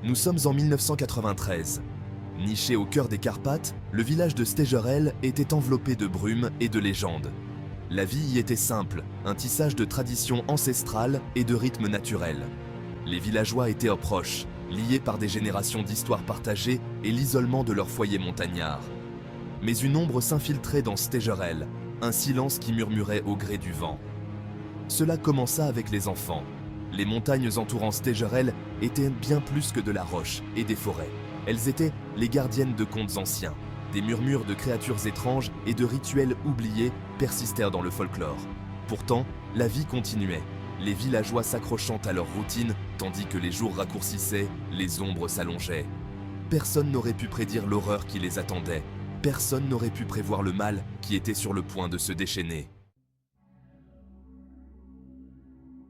Nous sommes en 1993. Niché au cœur des Carpates, le village de Stegerel était enveloppé de brume et de légendes. La vie y était simple, un tissage de traditions ancestrales et de rythmes naturels. Les villageois étaient proches, liés par des générations d'histoires partagées et l'isolement de leur foyer montagnard. Mais une ombre s'infiltrait dans Stegerel, un silence qui murmurait au gré du vent. Cela commença avec les enfants. Les montagnes entourant Stegerel étaient bien plus que de la roche et des forêts. Elles étaient les gardiennes de contes anciens. Des murmures de créatures étranges et de rituels oubliés persistèrent dans le folklore. Pourtant, la vie continuait, les villageois s'accrochant à leur routine, tandis que les jours raccourcissaient, les ombres s'allongeaient. Personne n'aurait pu prédire l'horreur qui les attendait. Personne n'aurait pu prévoir le mal qui était sur le point de se déchaîner.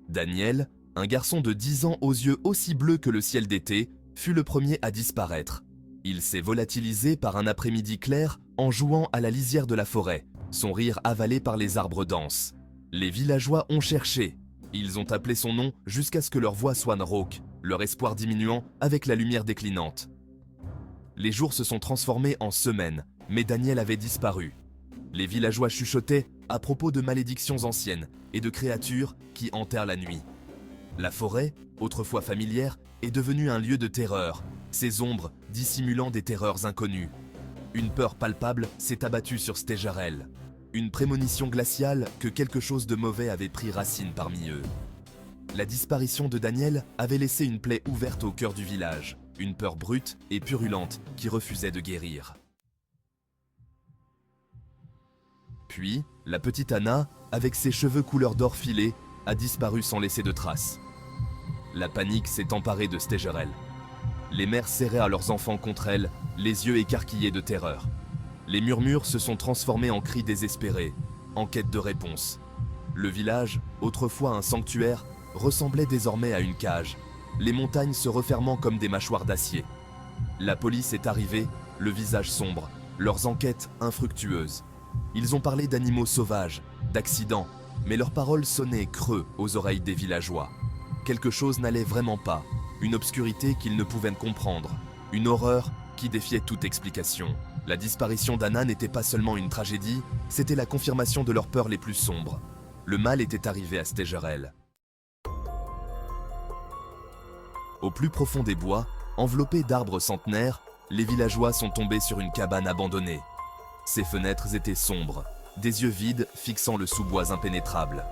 Daniel, un garçon de 10 ans aux yeux aussi bleus que le ciel d'été, fut le premier à disparaître. Il s'est volatilisé par un après-midi clair en jouant à la lisière de la forêt, son rire avalé par les arbres denses. Les villageois ont cherché. Ils ont appelé son nom jusqu'à ce que leur voix soit rauque, leur espoir diminuant avec la lumière déclinante. Les jours se sont transformés en semaines, mais Daniel avait disparu. Les villageois chuchotaient à propos de malédictions anciennes et de créatures qui hantèrent la nuit. La forêt, autrefois familière, est devenue un lieu de terreur, ses ombres dissimulant des terreurs inconnues. Une peur palpable s'est abattue sur Stegerel, une prémonition glaciale que quelque chose de mauvais avait pris racine parmi eux. La disparition de Daniel avait laissé une plaie ouverte au cœur du village, une peur brute et purulente qui refusait de guérir. Puis, la petite Anna, avec ses cheveux couleur d'or filé, a disparu sans laisser de traces. La panique s'est emparée de Stegerel. Les mères serrèrent leurs enfants contre elles, les yeux écarquillés de terreur. Les murmures se sont transformés en cris désespérés, en quête de réponse. Le village, autrefois un sanctuaire, ressemblait désormais à une cage, les montagnes se refermant comme des mâchoires d'acier. La police est arrivée, le visage sombre, leurs enquêtes infructueuses. Ils ont parlé d'animaux sauvages, d'accidents, mais leurs paroles sonnaient creux aux oreilles des villageois. Quelque chose n'allait vraiment pas, une obscurité qu'ils ne pouvaient comprendre, une horreur qui défiait toute explication. La disparition d'Anna n'était pas seulement une tragédie, c'était la confirmation de leurs peurs les plus sombres. Le mal était arrivé à Stegerel. Au plus profond des bois, enveloppés d'arbres centenaires, les villageois sont tombés sur une cabane abandonnée. Ses fenêtres étaient sombres, des yeux vides fixant le sous-bois impénétrable.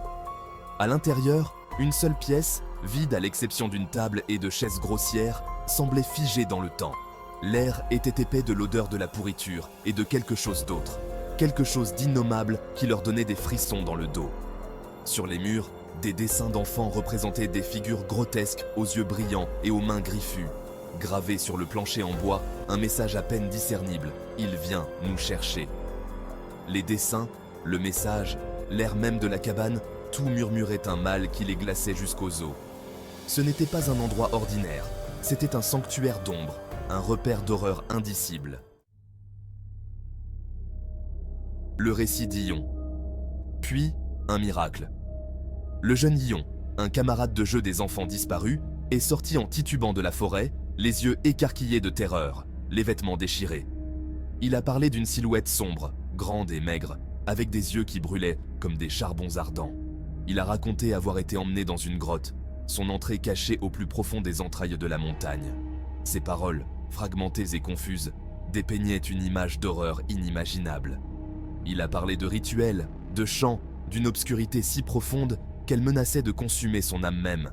À l'intérieur, une seule pièce, vide à l'exception d'une table et de chaises grossières, semblait figée dans le temps. L'air était épais de l'odeur de la pourriture et de quelque chose d'autre, quelque chose d'innommable qui leur donnait des frissons dans le dos. Sur les murs, des dessins d'enfants représentaient des figures grotesques aux yeux brillants et aux mains griffues. Gravé sur le plancher en bois, un message à peine discernible. Il vient nous chercher. Les dessins, le message, l'air même de la cabane, tout murmurait un mal qui les glaçait jusqu'aux os. Ce n'était pas un endroit ordinaire, c'était un sanctuaire d'ombre, un repère d'horreur indicible. Le récit d'Ion. Puis, un miracle. Le jeune Ion, un camarade de jeu des enfants disparus, est sorti en titubant de la forêt, les yeux écarquillés de terreur, les vêtements déchirés. Il a parlé d'une silhouette sombre, grande et maigre, avec des yeux qui brûlaient comme des charbons ardents. Il a raconté avoir été emmené dans une grotte, son entrée cachée au plus profond des entrailles de la montagne. Ses paroles, fragmentées et confuses, dépeignaient une image d'horreur inimaginable. Il a parlé de rituels, de chants, d'une obscurité si profonde qu'elle menaçait de consumer son âme même.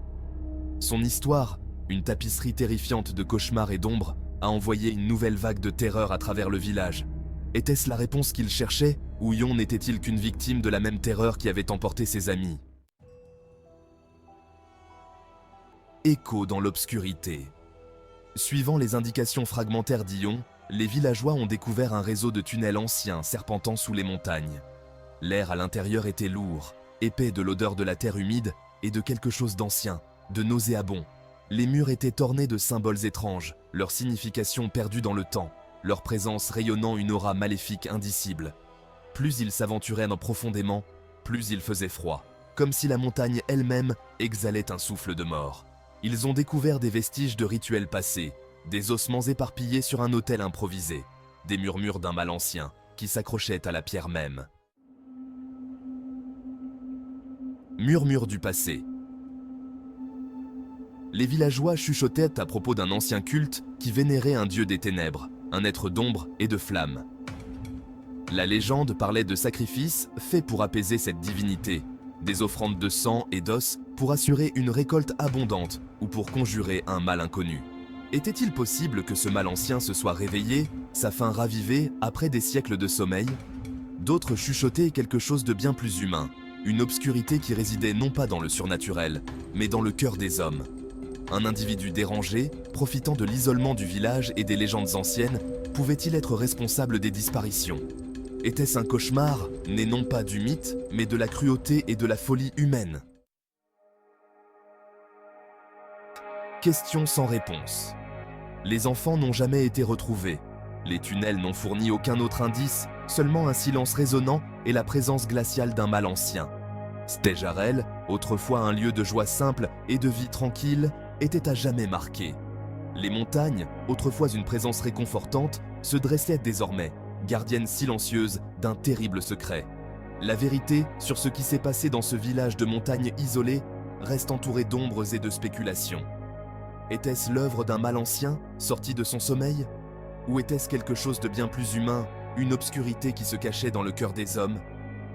Son histoire, une tapisserie terrifiante de cauchemars et d'ombres, a envoyé une nouvelle vague de terreur à travers le village. Était-ce la réponse qu'il cherchait, ou Ion n'était-il qu'une victime de la même terreur qui avait emporté ses amis? Écho dans l'obscurité. Suivant les indications fragmentaires d'Ion, les villageois ont découvert un réseau de tunnels anciens serpentant sous les montagnes. L'air à l'intérieur était lourd, épais de l'odeur de la terre humide et de quelque chose d'ancien, de nauséabond. Les murs étaient ornés de symboles étranges, leur signification perdue dans le temps, leur présence rayonnant une aura maléfique indicible. Plus ils s'aventuraient profondément, plus il faisait froid, comme si la montagne elle-même exhalait un souffle de mort. Ils ont découvert des vestiges de rituels passés, des ossements éparpillés sur un autel improvisé, des murmures d'un mal ancien qui s'accrochait à la pierre même. Murmures du passé. Les villageois chuchotaient à propos d'un ancien culte qui vénérait un dieu des ténèbres, un être d'ombre et de flamme. La légende parlait de sacrifices faits pour apaiser cette divinité, des offrandes de sang et d'os pour assurer une récolte abondante ou pour conjurer un mal inconnu. Était-il possible que ce mal ancien se soit réveillé, sa faim ravivée après des siècles de sommeil? D'autres chuchotaient quelque chose de bien plus humain, une obscurité qui résidait non pas dans le surnaturel, mais dans le cœur des hommes. Un individu dérangé, profitant de l'isolement du village et des légendes anciennes, pouvait-il être responsable des disparitions? Était-ce un cauchemar, né non pas du mythe, mais de la cruauté et de la folie humaine? Question sans réponse. Les enfants n'ont jamais été retrouvés. Les tunnels n'ont fourni aucun autre indice, seulement un silence résonnant et la présence glaciale d'un mal ancien. Stejarel, autrefois un lieu de joie simple et de vie tranquille, était à jamais marqué. Les montagnes, autrefois une présence réconfortante, se dressaient désormais, gardiennes silencieuses d'un terrible secret. La vérité sur ce qui s'est passé dans ce village de montagne isolé reste entourée d'ombres et de spéculations. Était-ce l'œuvre d'un mal ancien, sorti de son sommeil? Ou était-ce quelque chose de bien plus humain, une obscurité qui se cachait dans le cœur des hommes?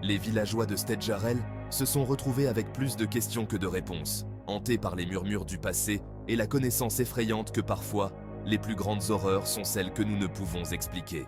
Les villageois de Stejarel se sont retrouvés avec plus de questions que de réponses, hantés par les murmures du passé et la connaissance effrayante que parfois, les plus grandes horreurs sont celles que nous ne pouvons expliquer.